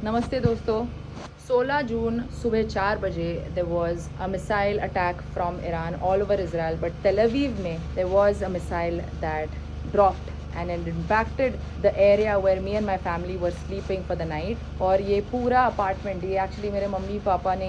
नमस्ते दोस्तों। 16 जून सुबह 4 बजे there was a missile attack from Iran all over Israel, but Tel Aviv में there was a missile that dropped and it impacted the area where me and my family were sleeping for the night. और ये पूरा apartment, ये actually मेरे mummy papa ने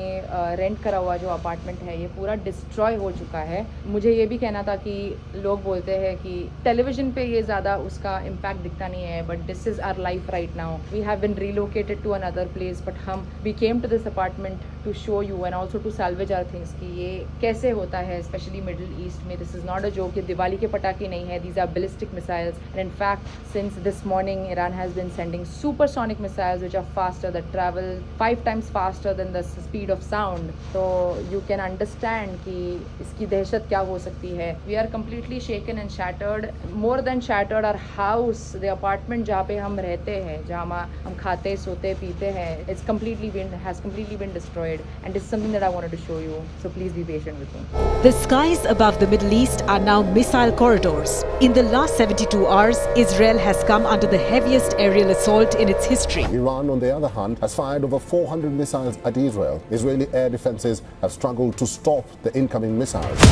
rent करा हुआ जो अपार्टमेंट है ये पूरा डिस्ट्रॉय हो चुका है। मुझे ये भी कहना था कि लोग बोलते हैं कि टेलीविजन पे ये ज़्यादा उसका इम्पैक्ट दिखता नहीं है, but this is our life right now. We have bin relocated to another place, but हम we came to this apartment to show you and also to salvage our things कि ये कैसे होता है, स्पेशली मिडल ईस्ट में। This is not a joke, ये दिवाली के पटाखे नहीं है, these are ballistic missiles. And in fact, since this morning, Iran has been sending supersonic missiles which are faster, that travel 5 times faster than the speed of sound. So you can understand कि इसकी दहशत क्या हो सकती है। We are completely shaken and shattered. More than shattered, our house, the apartment जहाँ पे हम रहते हैं, जहाँ हम खाते सोते पीते हैं, has completely been destroyed. And this is something that I wanted to show you. So please be patient with me. The skies above the Middle East are now missile corridors. In the last 72 hours, Israel has come under the heaviest aerial assault in its history. Iran, on the other hand, has fired over 400 missiles at Israel. Israeli air defenses have struggled to stop the incoming missiles.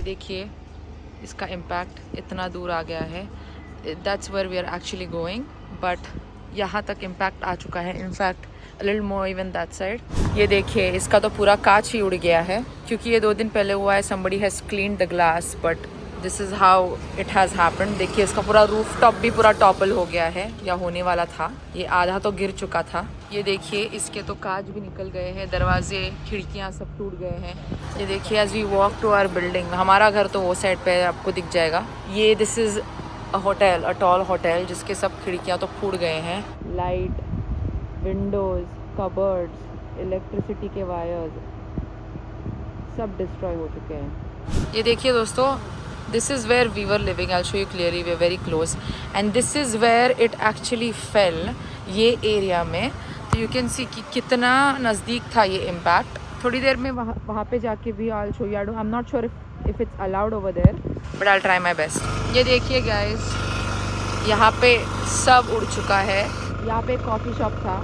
देखिए इसका impact इतना दूर आ गया है। That's where we are actually going, but यहाँ तक impact आ चुका है। In fact a little more even that side. ये देखिए इसका तो पूरा कांच ही उड़ गया है, क्योंकि ये 2 दिन पहले हुआ है। somebody has cleaned the glass, but this is how it has happened. देखिए इसका पूरा रूफ टॉप भी पूरा टॉपल हो गया है, या होने वाला था। ये आधा तो गिर चुका था। ये देखिए इसके तो कांच भी निकल गए हैं, दरवाजे खिड़कियां सब टूट गए हैं। ये देखिए as we walk to our building, हमारा घर तो वो साइड पे आपको दिख जाएगा। ये this is a hotel, a tall hotel, जिसके सब खिड़कियां तो फूट गए हैं। लाइट, विंडोज़, कबर्ड्स, इलेक्ट्रिसिटी के वायर्स सब डिस्ट्रॉय हो चुके हैं। ये देखिए दोस्तों, this is where we were living. I'll show you clearly, we're very close, and this is where it actually fell, ये एरिया में। तो you can see कि कितना नज़दीक था ये इम्पैक्ट। थोड़ी देर में वहाँ पे जाके भी I'll show you. I'm not sure if it's allowed over there, but I'll try my best. ये देखिए guys, यहाँ पे सब उड़ चुका है। यहाँ पे कॉफ़ी शॉप था,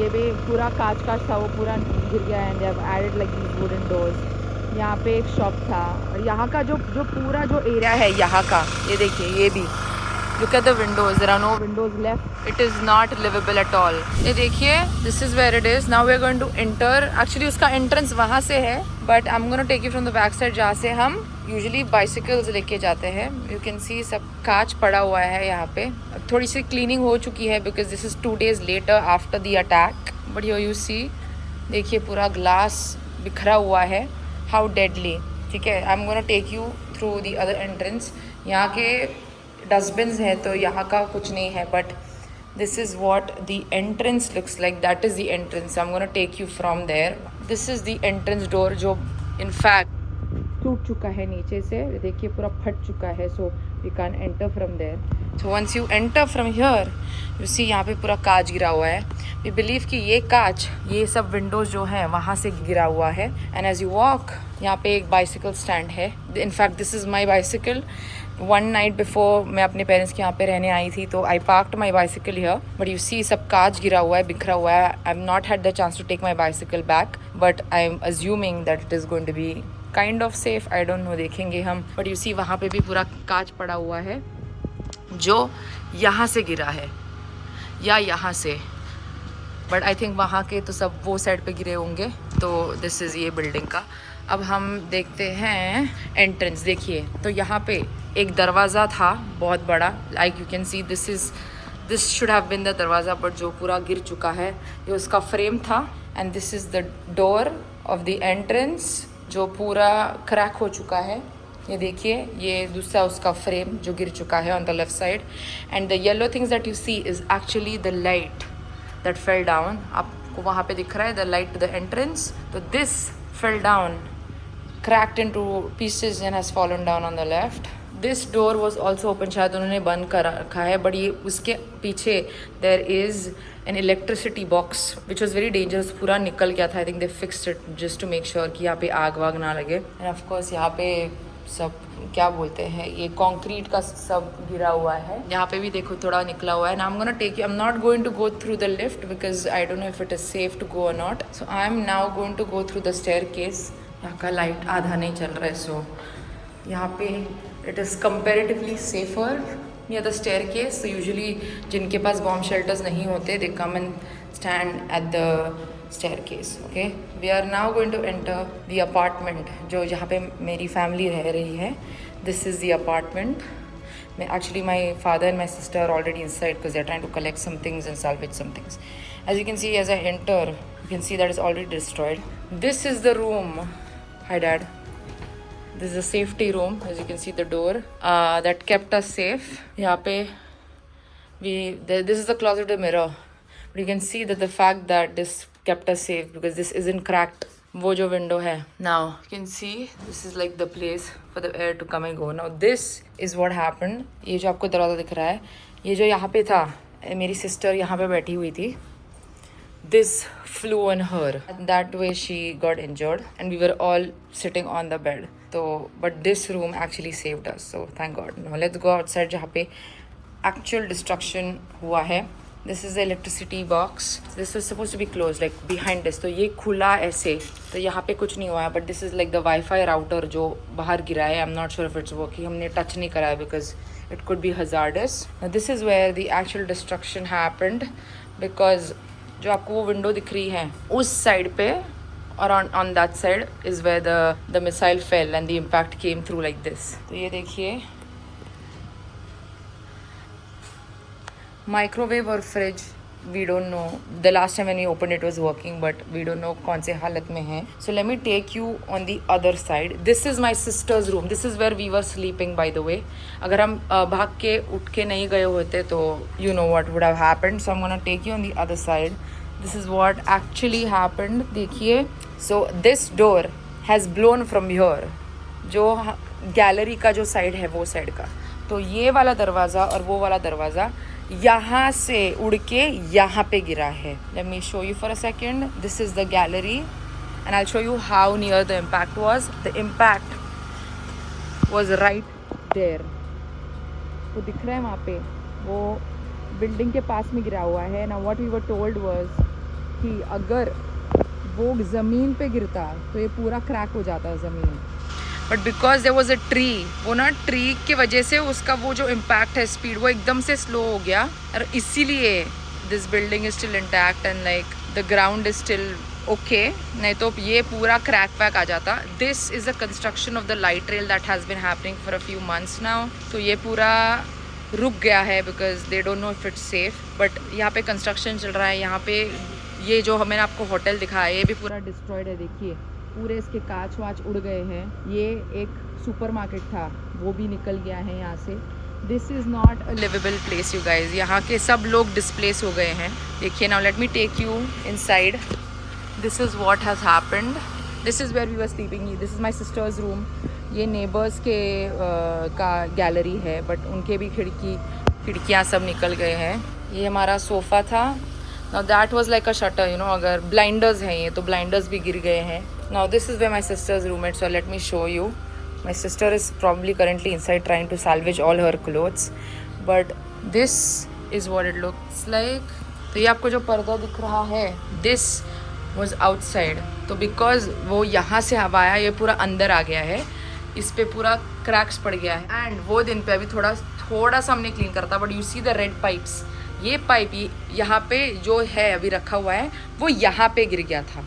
ये भी पूरा कांच था, वो पूरा गिर गया। And they have added like these wooden doors. यहाँ पे एक शॉप था, और यहाँ का जो पूरा जो एरिया है यहाँ का, ये देखिए ये भी look at the windows, there are no windows left, it is not livable at all. ये देखिए this is where it is. Now we are going to enter. Actually उसका एंट्रेंस वहाँ से है, but I am gonna take you from the back side, जहाँ से हम usually bicycles लेके जाते हैं। यू कैन सी सब कांच पड़ा हुआ है यहाँ पे। थोड़ी सी क्लीनिंग हो चुकी है because this is 2 days later after the attack, but here you see देखिए पूरा ग्लास बिखरा हुआ है। How deadly. ठीक है, I am gonna take you through the other entrance. यहाँ के डस्टबिन्स हैं तो यहाँ का कुछ नहीं है, but this is what the entrance looks like. That is the entrance. I am gonna take you from there. This is the entrance door, जो इनफैक्ट टूट चुका है नीचे से। देखिए पूरा फट चुका है, so you can enter from there. So once you enter from here, you see यहाँ पे पूरा कांच गिरा हुआ है। वी बिलीव कि ये कांच, ये सब विंडोज़ जो हैं वहाँ से गिरा हुआ है। एंड एज यू वॉक, यहाँ पे एक बाइसिकल स्टैंड है। In fact this is my bicycle. 1 night before मैं अपने पेरेंट्स के यहाँ पे रहने आई थी, तो I parked my bicycle here, but you see सब कांच गिरा हुआ है, बिखरा हुआ है। I am not had the chance to take my bicycle back, but I am assuming that it is going to be kind of safe. I don't know, देखेंगे हम। बट यू सी वहाँ पे भी पूरा कांच पड़ा हुआ है, जो यहाँ से गिरा है या यहाँ से, बट आई थिंक वहाँ के तो सब वो साइड पे गिरे होंगे। तो दिस इज़ ये बिल्डिंग का। अब हम देखते हैं एंट्रेंस। देखिए तो यहाँ पे एक दरवाज़ा था बहुत बड़ा, like you can see this should have been the दरवाज़ा, बट जो पूरा गिर चुका है। ये उसका फ्रेम था। And this is the door of the entrance, जो पूरा क्रैक हो चुका है। ये देखिए, ये दूसरा उसका फ्रेम जो गिर चुका है on the left side, and the yellow things that you see is actually the light that fell down. आपको वहाँ पे दिख रहा है the light to the entrance. तो this fell down, cracked into pieces and has fallen down on the left. This door was also open, शायद उन्होंने बंद कर रखा है, but ये उसके पीछे there is an electricity box which was very dangerous. पूरा निकल गया था. I think they fixed it just to make sure कि यहाँ पे आग वाग ना लगे. And of course यहाँ पे सब क्या बोलते हैं, ये कंक्रीट का सब गिरा हुआ है. यहाँ पे भी देखो थोड़ा निकला हुआ है. Now I'm gonna take you. I'm not going to go through the lift because I don't know if it is safe to go or not. So I'm now going to go through the staircase. यहाँ का light आधा नहीं चल रहा है, so यहाँ पे it is comparatively safer near the staircase. So usually जिनके पास बॉम्ब शेल्टर्स नहीं होते, they come and stand at the staircase. Okay, we are now going to enter the apartment जो जहाँ पे मेरी फैमिली रह रही है. This is the apartment. Actually, my father and my sister are already inside because they're trying to collect some things and salvage some things. As you can see, as I enter, you can see that it's already destroyed. This is the room. Hi, Dad. This is a safety room. As you can see, the door that kept us safe. यहाँ पे this is the closet with the mirror. But you can see that the fact that this kept us safe because this isn't cracked. वो जो window है. Now you can see this is like the place for the air to come and go. Now this is what happened. ये जो आपको दरवाज़ा दिख रहा है, ये जो यहाँ पे था, मेरी sister यहाँ पे बैठी हुई थी. This flew on her. And that way she got injured and we were all sitting on the bed. So, but this room actually saved us. So thank God. Now let's go outside जहाँ पे actual destruction हुआ है. This is the electricity box. This was supposed to be closed, like behind this. तो ये खुला ऐसे, तो यहाँ पे कुछ नहीं हुआ है. But this is like the Wi-Fi router जो बाहर गिरा है. I'm not sure if it's working. हमने touch नहीं करा है because it could be hazardous. Now this is where the actual destruction happened because जो आपको वो विंडो दिख रही है उस साइड पे और on that side is where the missile fell and the impact came through like this. तो ये देखिए, माइक्रोवेव और fridge we don't know. The last time when we opened it was working, but we don't know कौन से हालत में है. So let me take you on the other side. This is my sister's room. This is where we were sleeping, by the way. अगर हम भाग के उठ के नहीं गए होते तो you know what would have happened. So I'm gonna take you on the other side. This is what actually happened. देखिए, so this door has blown from here. जो गैलरी का जो साइड है वो साइड का, तो ये वाला दरवाज़ा और वो वाला दरवाज़ा यहाँ से उड़ के यहाँ पे गिरा है. Let me show you for a second. This is the gallery and I'll show you how near the impact was. The impact was right there. वो दिख रहा है वहाँ पे, वो बिल्डिंग के पास में गिरा हुआ है. Now what we were told was कि अगर वो ज़मीन पे गिरता तो ये पूरा क्रैक हो जाता ज़मीन. But because there was a tree, वो ना ट्री की वजह से उसका वो जो इम्पैक्ट है स्पीड वो एकदम से स्लो हो गया और इसीलिए this building is still intact and like the ground is still okay. नहीं तो ये पूरा क्रैक पैक आ जाता. This is the construction of the light rail that has been happening for a few months now. तो ये पूरा रुक गया है because they don't know if it's safe. But यहाँ पे कंस्ट्रक्शन चल रहा है. यहाँ पे ये जो मैंने आपको होटल दिखाया ये भी पूरा डिस्ट्रॉयड है. देखिए पूरे इसके कांच वाच उड़ गए हैं. ये एक सुपरमार्केट था वो भी निकल गया है यहाँ से. This is not a livable place you guys. यहाँ के सब लोग डिस्प्लेस हो गए हैं. देखिए now let me take you inside. This is what has happened. This is where we were sleeping. This is my sister's room. ये neighbours के का गैलरी है बट उनके भी खिड़कियाँ सब निकल गए हैं. ये हमारा सोफ़ा था. Now that was like a shutter, you know, अगर blinders हैं ये तो blinders भी गिर गए हैं. Now this is where my sister's room is, so let me show you. My sister is probably currently inside trying to salvage all her clothes, but this is what it looks like. तो ये आपको जो पर्दा दिख रहा है this was outside. तो because वो यहाँ से हवा आया ये पूरा अंदर आ गया है. इस पे पूरा क्रैक्स पड़ गया है. एंड वो दिन पे अभी थोड़ा सा हमने क्लीन करता. But you see the red pipes. ये पाइप यहाँ पे जो है अभी रखा हुआ है वो यहाँ पे गिर गया था.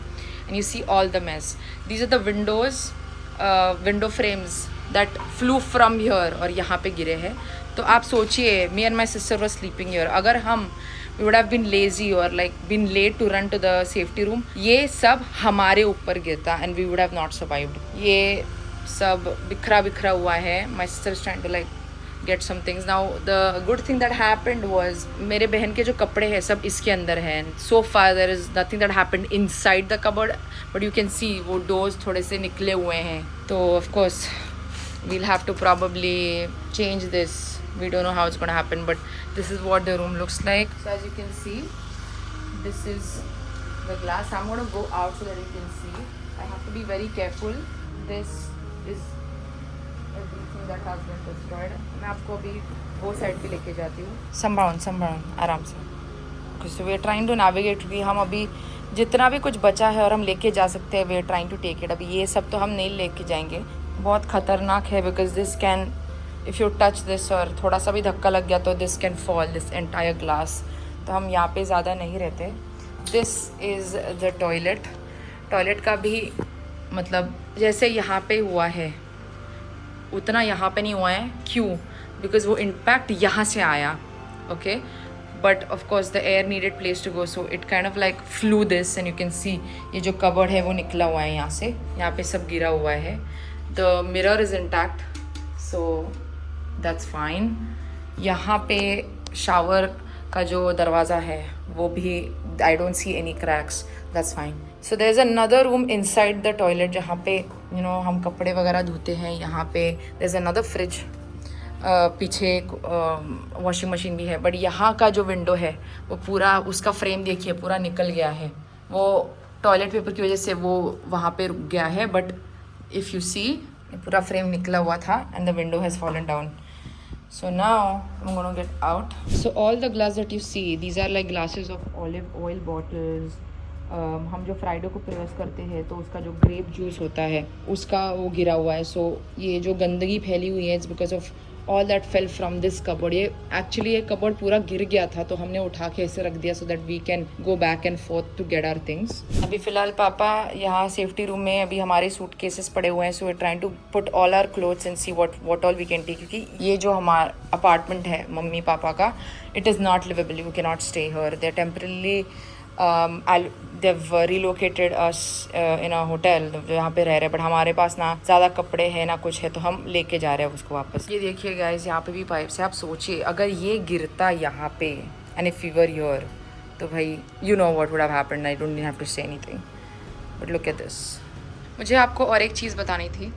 And you see all the mess. These are the window frames that flew from here और यहाँ पे गिरे हैं. तो आप सोचिए me and my sister were sleeping here. अगर हम we would have been lazy और like been late to run to the safety room, ये सब हमारे ऊपर गिरता and we would have not survived. ये सब बिखरा बिखरा हुआ है. My sister is trying to like get some things. Now the good thing that happened was मेरे बहन के जो कपड़े हैं सब इसके अंदर हैं. So far there is nothing that happened inside the cupboard, but you can see वो डोर्स थोड़े से निकले हुए हैं. तो of course we'll have to probably change this. We don't know how it's going to happen, but this is what the room looks like. So as you can see, this is the glass. I'm going to go out so that you can see. I have to be very careful. This is everything that has been destroyed. मैं आपको अभी वो side पे लेके जाती हूँ. संभाल आराम से. Okay, so we are trying to navigate. क्योंकि हम अभी जितना भी कुछ बचा है और हम लेके जा सकते हैं, we are trying to take it. अभी ये सब तो हम नहीं लेके जाएंगे. बहुत खतरनाक है because this can, if you touch this और थोड़ा सा भी धक्का लग गया तो this can fall, this entire glass. तो हम यहाँ पे ज़्यादा नहीं रहते. This is the toilet. Toilet का भी मतलब जैसे यहाँ पे हुआ है उतना यहाँ पे नहीं हुआ है. क्यों? बिकॉज वो इम्पैक्ट यहाँ से आया. Okay, but of course the air needed place to go, so it kind of like flew this and you can see ये जो कबर्ड है वो निकला हुआ है यहाँ से. यहाँ पे सब गिरा हुआ है. The mirror is intact, so that's fine. यहाँ पे शावर का जो दरवाज़ा है वो भी I don't see any cracks, that's fine. So there is another room inside the toilet जहाँ पे यू नो हम कपड़े वगैरह धोते हैं. यहाँ पे देयर इज़ अनदर फ्रिज. पीछे वॉशिंग मशीन भी है. बट यहाँ का जो विंडो है वो पूरा, उसका फ्रेम देखिए पूरा निकल गया है. वो टॉयलेट पेपर की वजह से वो वहाँ पे रुक गया है. बट इफ़ यू सी पूरा फ्रेम निकला हुआ था and the window has fallen down. So now I'm gonna get out. So all the glass that you see, these are like glasses of olive oil bottles. हम जो Friday को prayers करते हैं तो उसका जो ग्रेप जूस होता है उसका वो गिरा हुआ है. सो ये जो गंदगी फैली हुई है it's because of all that fell from this cupboard. ये एक्चुअली ये कबर्ड पूरा गिर गया था तो हमने उठा के ऐसे रख दिया so that we can go back and forth to get our things. अभी फ़िलहाल पापा यहाँ सेफ्टी रूम में अभी हमारे सूट केसेस पड़े हुए हैं. So we trying to put all our clothes and see what all we can take. क्योंकि ये जो हमारा अपार्टमेंट है मम्मी पापा का, it is not livable. You can not stay here. They are temporarily they've relocated us in a hotel जहाँ पे रह रहे. बट हमारे पास ना ज़्यादा कपड़े हैं ना कुछ है तो हम लेके जा रहे हैं उसको वापस. ये देखिए गाइस, यहाँ पे भी पाइप्स है. आप सोचिए अगर ये गिरता यहाँ पे and if we were here तो भाई you know what would have happened. I don't have to say anything, but look at this. मुझे आपको और एक चीज़ बतानी थी.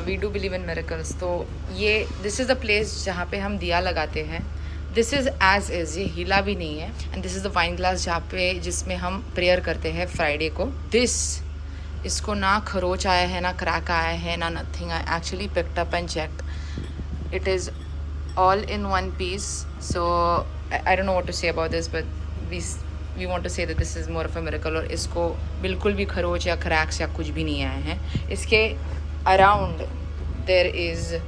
We do believe in miracles. तो ये दिस इज़ द प्लेस जहाँ पे हम दिया लगाते हैं. दिस इज़ एज इज़, ये हिला भी नहीं है. And this is the wine glass जहाँ पे जिसमें हम प्रेयर करते हैं फ्राइडे को. इसको ना खरोच आया है ना क्रैक आया है ना nothing. I actually picked up and checked. It is all in one piece. So I don't know what to say about this, but we want to say that this is more of a miracle. और इसको बिल्कुल भी खरोच या cracks या कुछ भी नहीं आए हैं. इसके around there is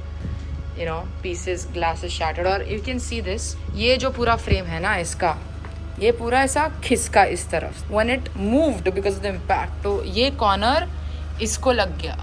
you know pieces, glasses shattered. और you can see this, ये जो पूरा फ्रेम है ना इसका, ये पूरा ऐसा खिसका इस तरफ when it moved because of the impact. तो ये कॉर्नर इसको लग गया.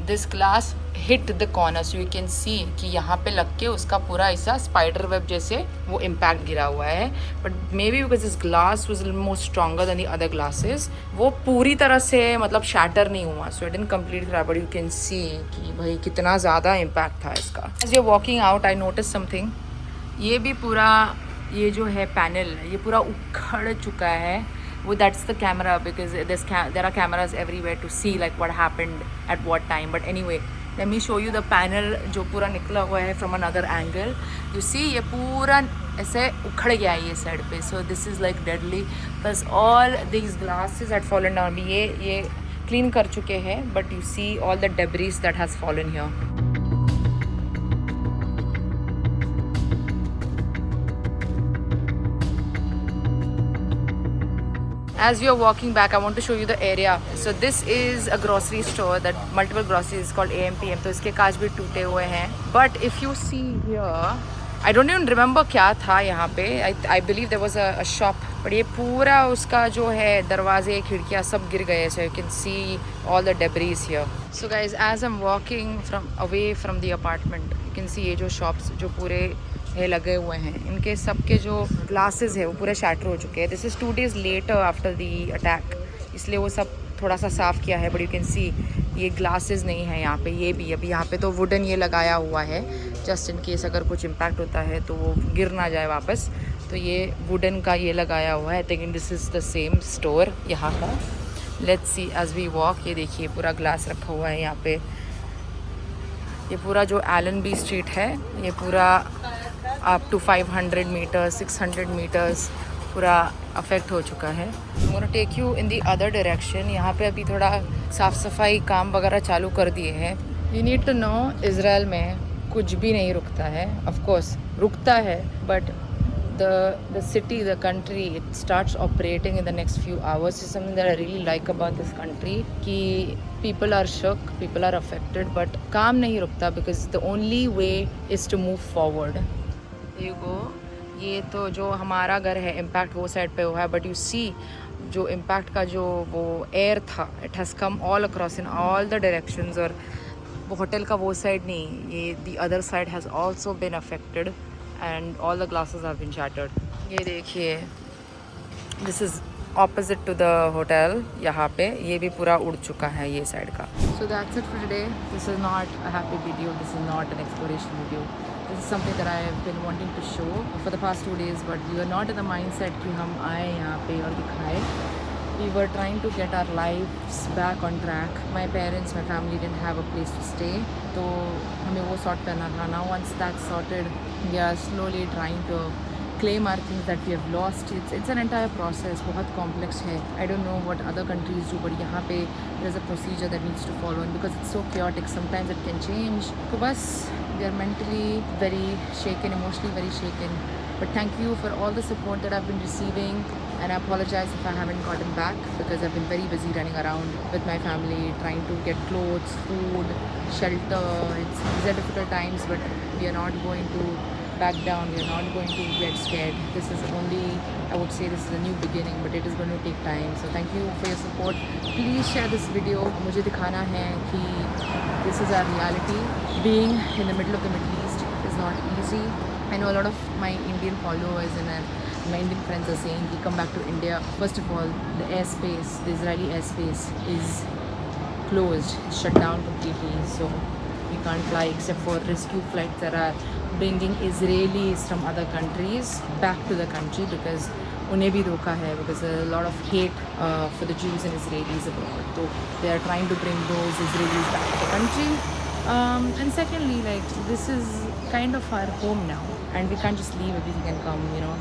this glass hit the corner, so you can see कि यहाँ पे लग के उसका पूरा ऐसा स्पाइडर वेब जैसे वो इम्पैक्ट गिरा हुआ है. But may be because this glass was more stronger than the other glasses, वो पूरी तरह से मतलब शैटर नहीं हुआ. So it didn't complete crack, but you can see कि भाई कितना ज़्यादा इम्पैक्ट था इसका. As you walking out I notice something. ये भी पूरा ये जो है पैनल ये पूरा उखड़ चुका है. Well, that's the camera because there are cameras everywhere to see like what happened at what time. But anyway, let me show you the panel जो पूरा निकला हुआ है from another angle. You see ये पूरा ऐसे उखड़ गया है ये साइड पे. So this is like deadly. Plus all these glasses had fallen down. ये clean कर चुके हैं, but you see all the debris that has fallen here. As we are walking back, I want to show you the area. So this is a grocery store that multiple groceries is called AMPM. तो इसके कांच भी टूटे हुए हैं. But if you see here, I don't even remember क्या था यहाँ पे. I believe there was a shop. But ये पूरा उसका जो है दरवाजे खिड़कियाँ सब गिर गए. So you can see all the debris here. So guys, as I'm walking away from the apartment, you can see ये जो shops जो पूरे ये लगे हुए हैं, इनके सबके जो ग्लासेस है वो पूरे शैटर हो चुके हैं. This is 2 days later after the attack, इसलिए वो सब थोड़ा सा साफ़ किया है. बट यू कैन सी ये ग्लासेस नहीं है यहाँ पे, ये भी अभी यहाँ पे तो वुडन ये लगाया हुआ है जस्ट इन केस अगर कुछ इम्पैक्ट होता है तो वो गिर ना जाए वापस। तो ये वुडन का ये लगाया हुआ है। I think this is the same store यहाँ का। Let's see as we walk. ये देखिए पूरा ग्लास रखा हुआ है यहाँ पे। ये पूरा जो एलनबी स्ट्रीट है ये पूरा अप टू 500 मीटर्स 600 मीटर्स पूरा अफेक्ट हो चुका है। I want to take you in the other direction. यहाँ पे अभी थोड़ा साफ़ सफाई काम वगैरह चालू कर दिए हैं। You need to know Israel में कुछ भी नहीं रुकता है। ऑफ कोर्स रुकता है but the city, the country, it starts operating in the next few hours. Is something that I really like about this country कि people are shook, people are affected, but काम नहीं रुकता because the only way is to move forward. There you go. ये तो जो हमारा घर है इम्पैक्ट वो साइड पे हुआ है, बट यू सी जो इम्पैक्ट का जो वो एयर था it has come all across in all the directions. और वो होटल का वो साइड नहीं, ये the other side has also been affected and all the glasses have been shattered. ये देखिए this is opposite to the hotel. यहाँ पे ये भी पूरा उड़ चुका है ये साइड का। So that's it for today. This is not a happy video. This is not an exploration video. This is something that I have been wanting to show for the past 2 days, but we were not in the mindset कि हम आए यहाँ पे और दिखाए। We were trying to get our lives back on track. My parents, my family didn't have a place to stay. तो हमें वो sort करना था. Now once that's sorted, we are slowly trying to claim our things that we have lost. It's an entire process. बहुत complex है. I don't know what other countries do, but यहाँ पे there's a procedure that needs to follow, and because it's so chaotic, sometimes it can change. तो बस we are mentally very shaken, emotionally very shaken. But thank you for all the support that I've been receiving, and I apologize if I haven't gotten back because I've been very busy running around with my family, trying to get clothes, food, shelter. These are difficult times, but we are not going to back down. We are not going to get scared. This is only, I would say this is a new beginning, but it is going to take time. So thank you for your support. Please share this video. मुझे दिखाना है कि this is our reality. Being in the middle of the Middle East is not easy. I know a lot of my Indian followers and my Indian friends are saying we come back to India. First of all, the airspace, the Israeli airspace is closed, shut down completely. So we can't fly except for rescue flights that are bringing Israelis from other countries back to the country because उन्हें भी धोखा है because there is a lot of hate for the Jews and Israelis abroad. So they are trying to bring those Israelis back to the country. And secondly, like this is kind of our home now, and we can't just leave everything and come. You know,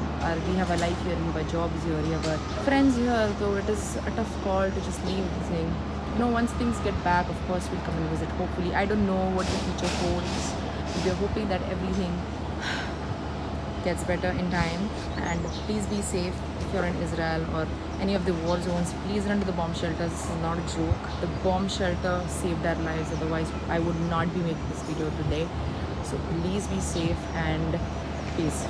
we have a life here, we have our jobs here, we have our friends here. So it is a tough call to just leave everything. You know, once things get back, of course we'll come and visit. Hopefully, I don't know what the future holds. We're hoping that everything gets better in time. And please be safe if you're in Israel or any of the war zones. Please run to the bomb shelters. This is not a joke. The bomb shelter saved our lives. Otherwise, I would not be making this video today. So please be safe and peace.